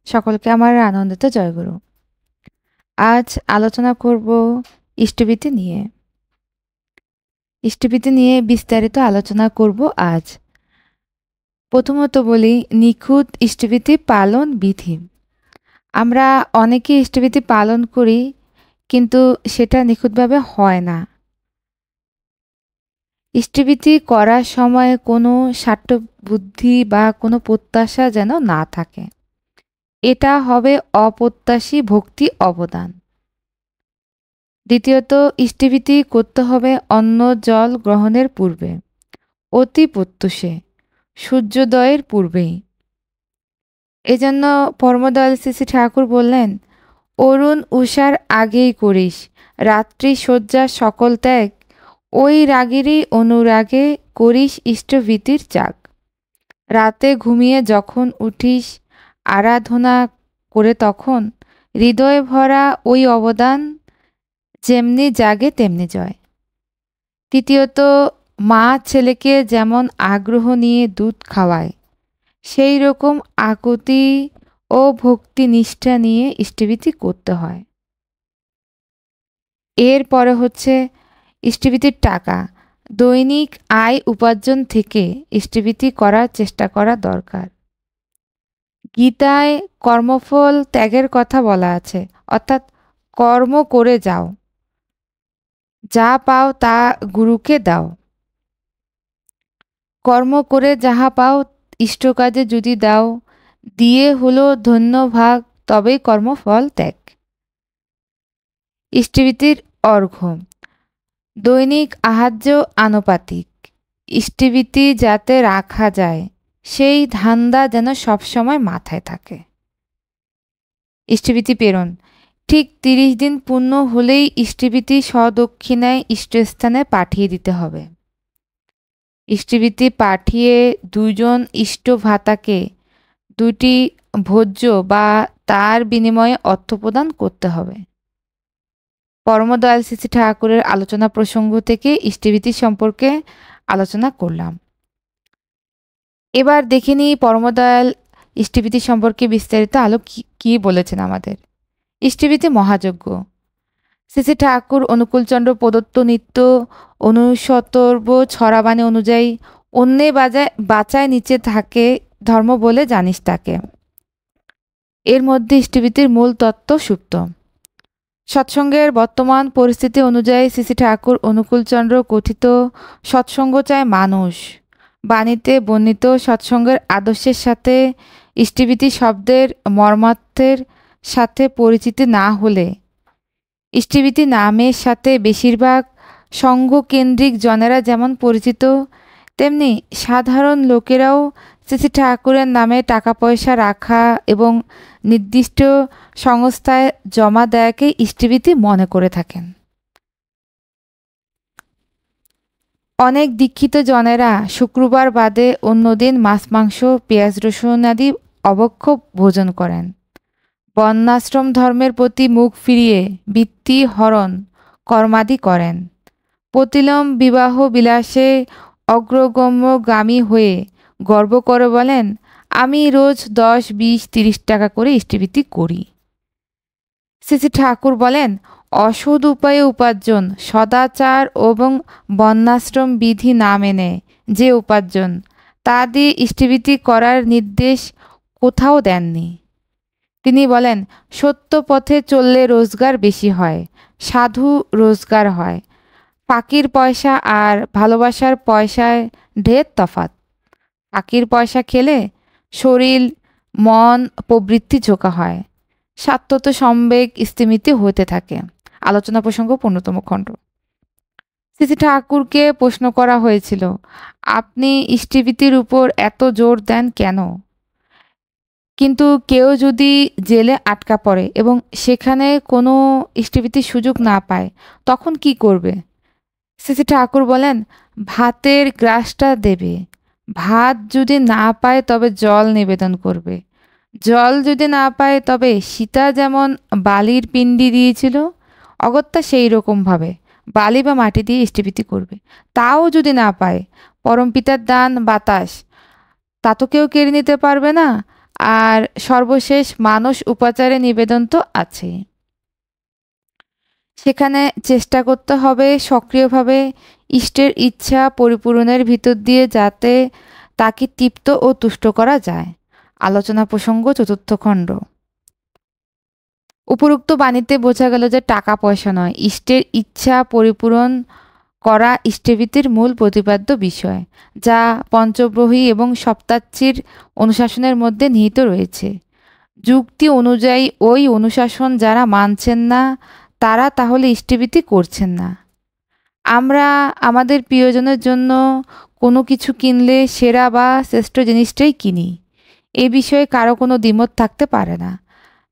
সকলকে আমার আনন্দিত জয়গুরু। আজ আলোচনা করব ইষ্টভীতি নিয়ে। ইষ্টভীতি নিয়ে বিস্তারিত আলোচনা করব আজ। প্রথমত বলি নিখুঁত ইষ্টভীতি পালন বিধি। আমরা অনেকে ইষ্টভীতি পালন করি, কিন্তু সেটা নিখুঁতভাবে হয় না। ইষ্টভীতি করার সময় কোনো স্বার্থবুদ্ধি বা কোনো প্রত্যাশা যেন না থাকে। এটা হবে অপ্রত্যাশী ভক্তি অবদান। দ্বিতীয়ত ইষ্টভীতি করতে হবে অন্ন জল গ্রহণের পূর্বে, অতি প্রত্যুষে, সূর্যোদয়ের পূর্বেই। এজন্য পরমদয়াল শ্রী শ্রী ঠাকুর বললেন, অরুণ উষার আগেই করিস রাত্রি শয্যা সকল ত্যাগ, ওই রাগেরই অনুরাগে করিস ইষ্টভীতির ত্যাগ। রাতে ঘুমিয়ে যখন উঠিস আরাধনা করে তখন হৃদয়ে ভরা ওই অবদান, যেমনি জাগে তেমনি জয়। তৃতীয়ত মা ছেলেকে যেমন আগ্রহ নিয়ে দুধ খাওয়ায়, সেই রকম আকুতি ও ভক্তি নিষ্ঠা নিয়ে ইষ্টভীতি করতে হয়। এরপরে হচ্ছে ইষ্টভীতির টাকা। দৈনিক আয় উপার্জন থেকে ইষ্টভীতি করার চেষ্টা করা দরকার। গীতায় কর্মফল ত্যাগের কথা বলা আছে, অর্থাৎ কর্ম করে যাও, যা পাও তা গুরুকে দাও। কর্ম করে যাহা পাও ইষ্ট কাজে যদি দাও, দিয়ে হলো ধন্য ভাগ, তবেই কর্মফল ত্যাগ। ইষ্টভীতির অর্ঘ্য। দৈনিক আহার্য আনুপাতিক। ইষ্টভীতি যাতে রাখা যায় সেই ধান্দা যেন সবসময় মাথায় থাকে। ইষ্টভীতি প্রেরণ। ঠিক 30 দিন পূর্ণ হলেই ইষ্টভীতি স্বদক্ষিণায় ইষ্টস্থানে পাঠিয়ে দিতে হবে। ইষ্টভীতি পাঠিয়ে 2 জন ইষ্ট ভ্রাতাকে 2টি ভোজ্য বা তার বিনিময়ে অর্থ প্রদান করতে হবে। পরমদয়াল শ্রী শ্রী ঠাকুরের আলোচনা প্রসঙ্গ থেকে ইষ্টভীতি সম্পর্কে আলোচনা করলাম। এবার দেখে নিই পরমদয়াল ইষ্টভীতি সম্পর্কে বিস্তারিত কি বলেছেন আমাদের। ইষ্টভীতি মহাযজ্ঞ। শ্রী শ্রী ঠাকুর অনুকূলচন্দ্র প্রদত্ত নিত্য অনুসতর্ব ছড়াবাণী অনুযায়ী অন্যে বাঁচায় নিচে থাকে ধর্ম বলে জানিস তাকে। এর মধ্যে ইষ্টভীতির মূল তত্ত্ব সুপ্ত। সৎসঙ্গের বর্তমান পরিস্থিতি অনুযায়ী শ্রী শ্রী ঠাকুর অনুকূলচন্দ্র কথিত সৎসঙ্গ চায় মানুষ বাণীতে বর্ণিত সৎসঙ্গের আদর্শের সাথে ইষ্টভীতি শব্দের মর্মার্থের সাথে পরিচিতি না হলে, ইষ্টভীতি নামের সাথে বেশিরভাগ সঙ্ঘকেন্দ্রিক জনেরা যেমন পরিচিত, তেমনি সাধারণ লোকেরাও শ্রী শ্রী ঠাকুরের নামে টাকা পয়সা রাখা এবং নির্দিষ্ট সংস্থায় জমা দেয়াকে ইষ্টভীতি মনে করে থাকেন। অনেক দীক্ষিত জনেরা শুক্রবার বাদে অন্যদিন মাছ মাংস পেঁয়াজ রসুন আদি অবক্ষ ভোজন করেন। বর্ণাশ্রম ধর্মের প্রতি মুখ ফিরিয়ে বৃত্তি হরণ কর্মাদি করেন। প্রতিলোম বিবাহ বিলাসে অগ্রগম্যগামী হয়ে গর্ব করে বলেন, আমি রোজ 10, 20, 30 টাকা করে ইষ্টভীতি করি। শ্রী শ্রী ঠাকুর বলেন, অসৎ উপায়ে উপার্জন, সদাচার এবং বর্ণাশ্রম বিধি না মেনে যে উপার্জন, তা দিয়ে ইষ্টভীতি করার নির্দেশ কোথাও দেননি। তিনি বলেন, সত্য পথে চললে রোজগার বেশি হয়, সাধু রোজগার হয়। ফাঁকির পয়সা আর ভালোবাসার পয়সায় ঢের তফাৎ। ফাঁকির পয়সা খেলে শরীর মন প্রবৃত্তি ঝোঁকা হয়, স্বার্থত সম্বেগ স্থিমিতি হতে থাকে। আলোচনা প্রসঙ্গ 15তম খণ্ড। শ্রী শ্রী ঠাকুরকে প্রশ্ন করা হয়েছিল, আপনি ইষ্টভীতির উপর এত জোর দেন কেন? কিন্তু কেউ যদি জেলে আটকা পড়ে এবং সেখানে কোনো ইষ্টভীতির সুযোগ না পায়, তখন কি করবে? শ্রী শ্রী ঠাকুর বলেন, ভাতের গ্রাসটা দেবে। ভাত যদি না পায় তবে জল নিবেদন করবে। জল যদি না পায় তবে সীতা যেমন বালির পিণ্ডি দিয়েছিল, অগত্যা সেই রকমভাবে বালি বা মাটি দিয়ে ইষ্টভীতি করবে। তাও যদি না পায়, পরমপিতার দান বাতাস, তা তো কেউ কেড়ে নিতে পারবে না। আর সর্বশেষ মানস উপাচারে নিবেদন তো আছে। সেখানে চেষ্টা করতে হবে সক্রিয়ভাবে ইষ্টের ইচ্ছা পরিপূরণের ভিতর দিয়ে, যাতে তাকে তৃপ্ত ও তুষ্ট করা যায়। আলোচনা প্রসঙ্গ চতুর্থ খণ্ড। উপরোক্ত বাণীতে বোঝা গেল যে টাকা পয়সা নয়, ইষ্টের ইচ্ছা পরিপূরণ করা ইষ্টভীতির মূল প্রতিপাদ্য বিষয়, যা পঞ্চব্রহী এবং সপ্তাচ্ছির অনুশাসনের মধ্যে নিহিত রয়েছে। যুক্তি অনুযায়ী ওই অনুশাসন যারা মানছেন না, তারা তাহলে ইষ্টভীতি করছেন না। আমরা আমাদের প্রিয়জনের জন্য কোনো কিছু কিনলে সেরা বা শ্রেষ্ঠ জিনিসটাই কিনি, এ বিষয়ে কারো কোনো দ্বিমত থাকতে পারে না।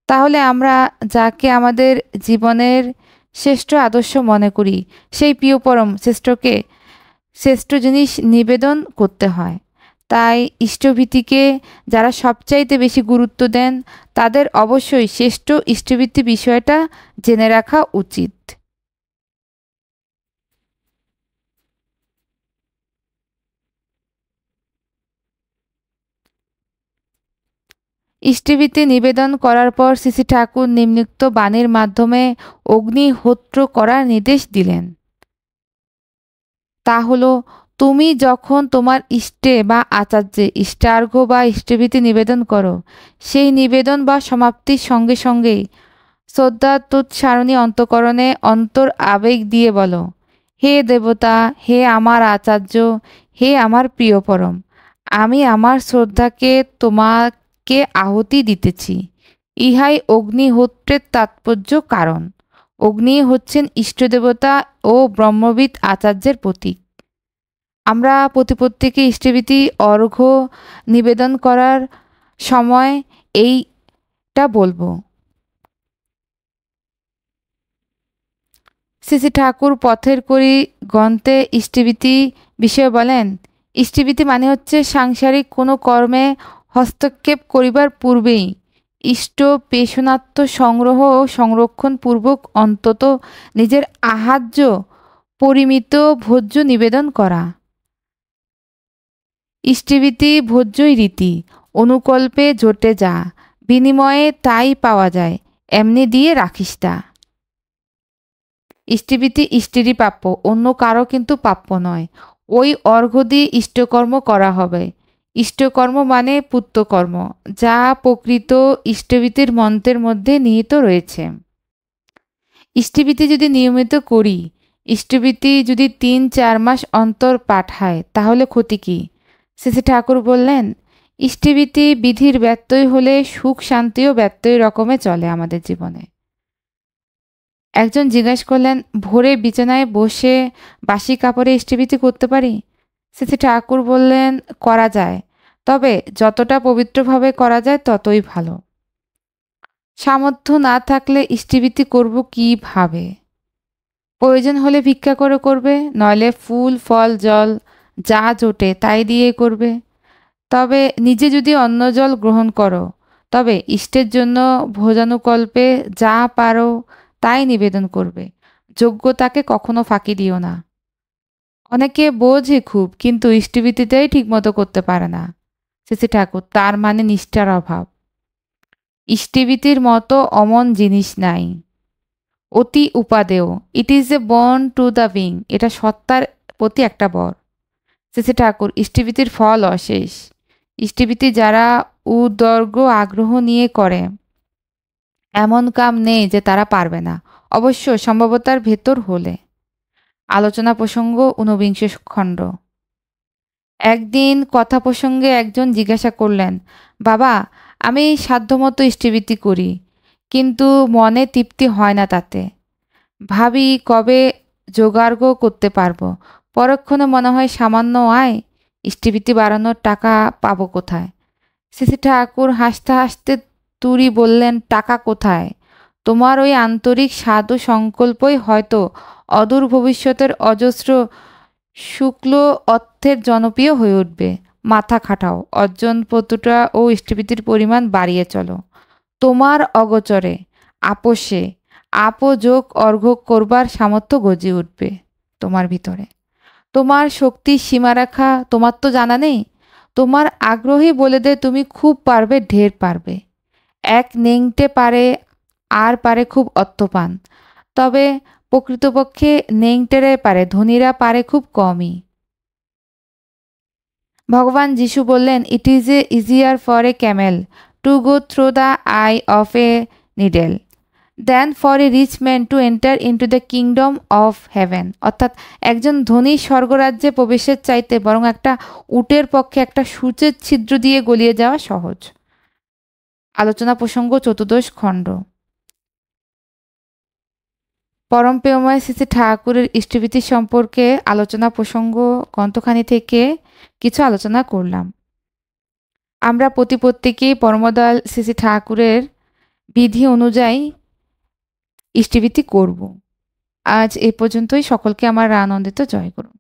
তাহলে আমরা যাকে আমাদের জীবনের শ্রেষ্ঠ আদর্শ মনে করি, সেই প্রিয় পরম শ্রেষ্ঠকে শ্রেষ্ঠ জিনিস নিবেদন করতে হয়। তাই ইষ্টভীতিকে যারা সবচাইতে বেশি গুরুত্ব দেন, তাদের অবশ্যই শ্রেষ্ঠ ইষ্টভীতি বিষয়টা জেনে রাখা উচিত। ইষ্টভীতি নিবেদন করার পর শ্রী শ্রী ঠাকুর নিম্নোক্ত বাণীর মাধ্যমে অগ্নিহোত্র করার নির্দেশ দিলেন। তা হলো, তুমি যখন তোমার ইষ্টে বা আচার্যে ইষ্টার্ঘ্য বা ইষ্টভীতি নিবেদন করো, সেই নিবেদন বা সমাপ্তির সঙ্গে সঙ্গেই শ্রদ্ধাতুৎসারণী অন্তঃকরণে অন্তর আবেগ দিয়ে বলো, হে দেবতা, হে আমার আচার্য, হে আমার প্রিয় পরম, আমি আমার শ্রদ্ধাকে তোমাকে আহুতি দিতেছি। ইহাই অগ্নিহোত্রের তাৎপর্য। কারণ অগ্নি হচ্ছেন ইষ্টদেবতা ও ব্রহ্মবিদ আচার্যের প্রতীক। আমরা প্রতিপত্তিকে ইষ্টভীতি অর্ঘ্য নিবেদন করার সময় এইটা বলবো। শ্রী শ্রী ঠাকুর পথের করি গ্রন্থে ইষ্টভীতি বিষয়ে বলেন, ইষ্টভীতি মানে হচ্ছে সাংসারিক কোনো কর্মে হস্তক্ষেপ করিবার পূর্বেই ইষ্ট পেশনাত্ম সংগ্রহ ও সংরক্ষণ পূর্বক অন্তত নিজের আহার্য পরিমিত ভোজ্য নিবেদন করা। ইষ্টভীতি ভোজ্যই রীতি, অনুকল্পে জোটে যা, বিনিময়ে তাই পাওয়া যায়, এমনি দিয়ে রাখিস তা। ইষ্টভীতি ইষ্টেরই প্রাপ্য, অন্য কারো কিন্তু প্রাপ্য নয়। ওই অর্ঘ্য দিয়ে ইষ্টকর্ম করা হবে। ইষ্টকর্ম মানে পুত্রকর্ম, যা প্রকৃত ইষ্টভীতির মন্ত্রের মধ্যে নিহিত রয়েছে। ইষ্টভীতি যদি নিয়মিত করি, ইষ্টভীতি যদি ৩-৪ মাস অন্তর পাঠায়, তাহলে ক্ষতি কী? শ্রী শ্রী ঠাকুর বললেন, ইষ্টভীতি বিধির ব্যত্যয় হলে সুখ শান্তিও ব্যত্যয় রকমে চলে আমাদের জীবনে। একজন জিজ্ঞাসা করলেন, ভোরে বিছানায় বসে বাসি কাপড়ে ইষ্টভীতি করতে পারি? শ্রী শ্রী ঠাকুর বললেন, করা যায়, তবে যতটা পবিত্রভাবে করা যায় ততই ভালো। সামর্থ্য না থাকলে ইষ্টভীতি করব কীভাবে? প্রয়োজন হলে ভিক্ষা করে করবে, নইলে ফুল ফল জল যা জোটে তাই দিয়ে করবে। তবে নিজে যদি অন্ন জল গ্রহণ করো, তবে ইষ্টের জন্য ভোজানুকল্পে যা পারো তাই নিবেদন করবে। যোগ্যতাকে কখনো ফাঁকি দিও না। অনেকে বোঝে খুব, কিন্তু ইষ্টভীতিটাই ঠিকমতো করতে পারে না। শ্রী শ্রী ঠাকুর, তার মানে নিষ্ঠার অভাব। ইষ্টভীতির মতো অমন জিনিস নাই। অতি উপাদেয়, it is a born to the wing, এটা সত্তার প্রতি একটা বর। শ্রী শ্রী ঠাকুর, ইষ্টভীতির ফল অশেষ। ইষ্টভীতি যারা উদর্গ আগ্রহ নিয়ে করে, এমন কাম নেই যে তারা পারবে না, অবশ্য সম্ভবতার ভেতর হলে। আলোচনা প্রসঙ্গ 49 খণ্ড। একদিন কথা প্রসঙ্গে একজন জিজ্ঞাসা করলেন, বাবা, আমি সাধ্যমতো ইষ্টভীতি করি, কিন্তু মনে তৃপ্তি হয় না তাতে। ভাবি কবে যোগার্ঘ করতে পারবো, পরক্ষণে মনে হয় সামান্য আয়, ইষ্টভীতি বাড়ানোর টাকা পাবো কোথায়? শ্রী শ্রী ঠাকুর হাসতে হাসতে তুরি বললেন, টাকা কোথায়? তোমার ওই আন্তরিক সাধু সংকল্পই হয়তো অদূর ভবিষ্যতের অজস্র শুক্ল অর্থের জনপ্রিয় হয়ে উঠবে। মাথা খাটাও, অর্জন পত্রটা ও ইষ্টভীতির পরিমাণ বাড়িয়ে চলো। তোমার অগোচরে আপোষে আপযোগ অর্ঘ্য করবার সামর্থ্য গজিয়ে উঠবে তোমার ভিতরে। তোমার শক্তির সীমারেখা তোমার তো জানা নেই। তোমার আগ্রহী বলে দে তুমি খুব পারবে, ঢের পারবে। এক নেংটে পারে, আর পারে খুব অত্যপান। তবে প্রকৃতপক্ষে নেংটেরাই পারে, ধনীরা পারে খুব কমই। ভগবান যিশু বললেন, it is easier for a camel to go through the eye of a needle than for a rich man to enter into the kingdom of heaven. অর্থাৎ একজন ধনী স্বর্গরাজ্যে প্রবেশের চাইতে বরং একটা উটের পক্ষে একটা সূচের ছিদ্র দিয়ে গলিয়ে যাওয়া সহজ। আলোচনা প্রসঙ্গ চতুর্দশ খণ্ড। পরম প্রেমময় শ্রী ঠাকুরের ইষ্টভীতি সম্পর্কে আলোচনা প্রসঙ্গ গ্রন্থখানি থেকে কিছু আলোচনা করলাম। আমরা প্রত্যেকেই পরমদয়াল শ্রী ঠাকুরের বিধি অনুযায়ী ইষ্টভীতি করব। আজ এ পর্যন্তই। সকলকে আমার আনন্দিত জয় করুন।